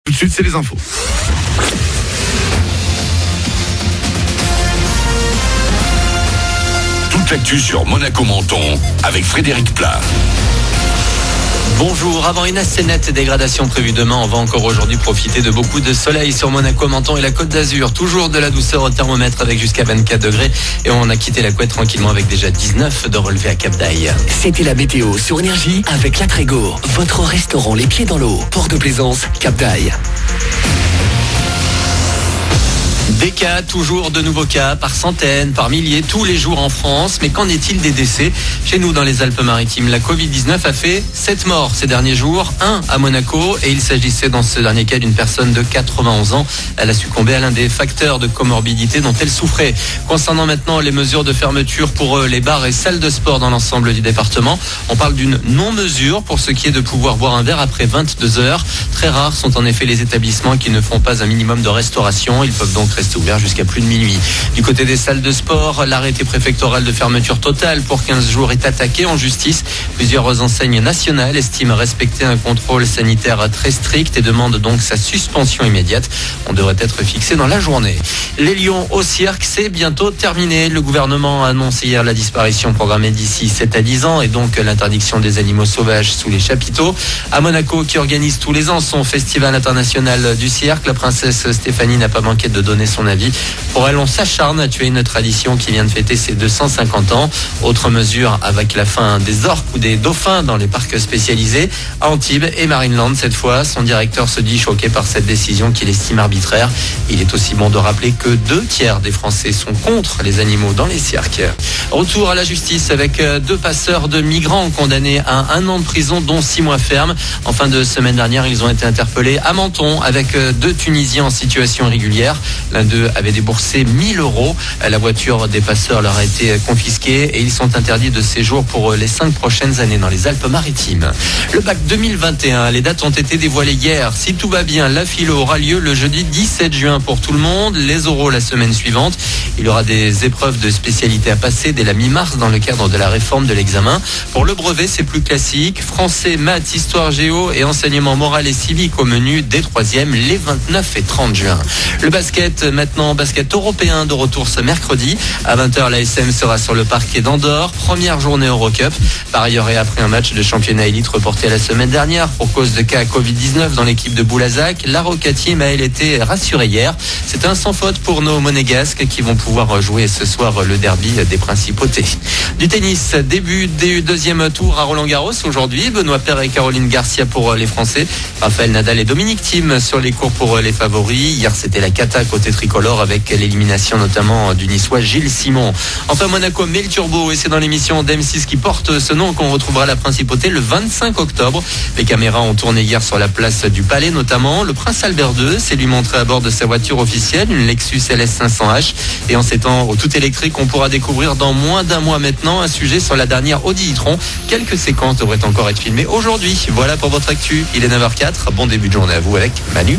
Tout de suite, c'est les infos. Toute l'actu sur Monaco Menton avec Frédéric Plat. Bonjour, avant une assez nette dégradation prévue demain, on va encore aujourd'hui profiter de beaucoup de soleil sur Monaco, Menton et la Côte d'Azur. Toujours de la douceur au thermomètre avec jusqu'à 24 degrés et on a quitté la couette tranquillement avec déjà 19 de relevé à Cap d'Aille. C'était la météo sur Énergie avec La Trégo, votre restaurant les pieds dans l'eau, port de Plaisance, Cap d'Aille. Des cas, toujours de nouveaux cas, par centaines, par milliers, tous les jours en France. Mais qu'en est-il des décès ? Chez nous, dans les Alpes-Maritimes, la Covid-19 a fait 7 morts ces derniers jours, 1 à Monaco. Et il s'agissait dans ce dernier cas d'une personne de 91 ans. Elle a succombé à l'un des facteurs de comorbidité dont elle souffrait. Concernant maintenant les mesures de fermeture pour les bars et salles de sport dans l'ensemble du département, on parle d'une non-mesure pour ce qui est de pouvoir boire un verre après 22 heures. Très rares sont en effet les établissements qui ne font pas un minimum de restauration. Ils peuvent donc rester ouvert jusqu'à plus de minuit. Du côté des salles de sport, l'arrêté préfectoral de fermeture totale pour 15 jours est attaqué en justice. Plusieurs enseignes nationales estiment respecter un contrôle sanitaire très strict et demandent donc sa suspension immédiate. On devrait être fixé dans la journée. Les lions au cirque, c'est bientôt terminé. Le gouvernement a annoncé hier la disparition programmée d'ici 7 à 10 ans et donc l'interdiction des animaux sauvages sous les chapiteaux. À Monaco, qui organise tous les ans son festival international du cirque, la princesse Stéphanie n'a pas manqué de donner son avis. Pour elle, on s'acharne à tuer une tradition qui vient de fêter ses 250 ans. Autre mesure avec la fin des orques ou des dauphins dans les parcs spécialisés. À Antibes et Marineland, cette fois, son directeur se dit choqué par cette décision qu'il estime arbitraire. Il est aussi bon de rappeler que 2/3 des Français sont contre les animaux dans les cirques. Retour à la justice avec 2 passeurs de migrants condamnés à 1 an de prison, dont 6 mois ferme. En fin de semaine dernière, ils ont été interpellés à Menton avec 2 Tunisiens en situation irrégulière. L'un d'eux avait déboursé 1 000 €. La voiture des passeurs leur a été confisquée et ils sont interdits de séjour pour les 5 prochaines années dans les Alpes-Maritimes. Le bac 2021, les dates ont été dévoilées hier. Si tout va bien, la philo aura lieu le jeudi 17 juin pour tout le monde. Les oraux la semaine suivante. Il y aura des épreuves de spécialité à passer dès la mi-mars dans le cadre de la réforme de l'examen. Pour le brevet, c'est plus classique. Français, maths, histoire, géo et enseignement moral et civique au menu des 3e les 29 et 30 juin. Le basket, maintenant basket européen de retour ce mercredi. À 20h, l'ASM sera sur le parquet d'Andorre. Première journée Eurocup. Par ailleurs, et après un match de championnat élite reporté la semaine dernière pour cause de cas Covid-19 dans l'équipe de Boulazac, la Rocatier m'a été rassurée hier. C'est un sans faute pour nos monégasques qui vont pouvoir jouer ce soir le derby des principautés. Du tennis, début du 2e tour à Roland-Garros aujourd'hui. Benoît Paire et Caroline Garcia pour les Français. Raphaël Nadal et Dominic Thiem sur les cours pour les favoris. Hier, c'était la cata côté tricolore avec l'élimination notamment du Niçois Gilles Simon. Enfin, Monaco met le turbo et c'est dans l'émission d'M6 qui porte ce nom qu'on retrouvera la principauté le 25 octobre. Les caméras ont tourné hier sur la place du Palais notamment. Le prince Albert II s'est lui montré à bord de sa voiture officielle, une Lexus LS 500H. Et en ces temps au tout électrique, on pourra découvrir dans moins d'1 mois maintenant un sujet sur la dernière Audi e-tron. Quelques séquences devraient encore être filmées aujourd'hui. Voilà pour votre actu. Il est 9h04. Bon début de journée à vous avec Manu.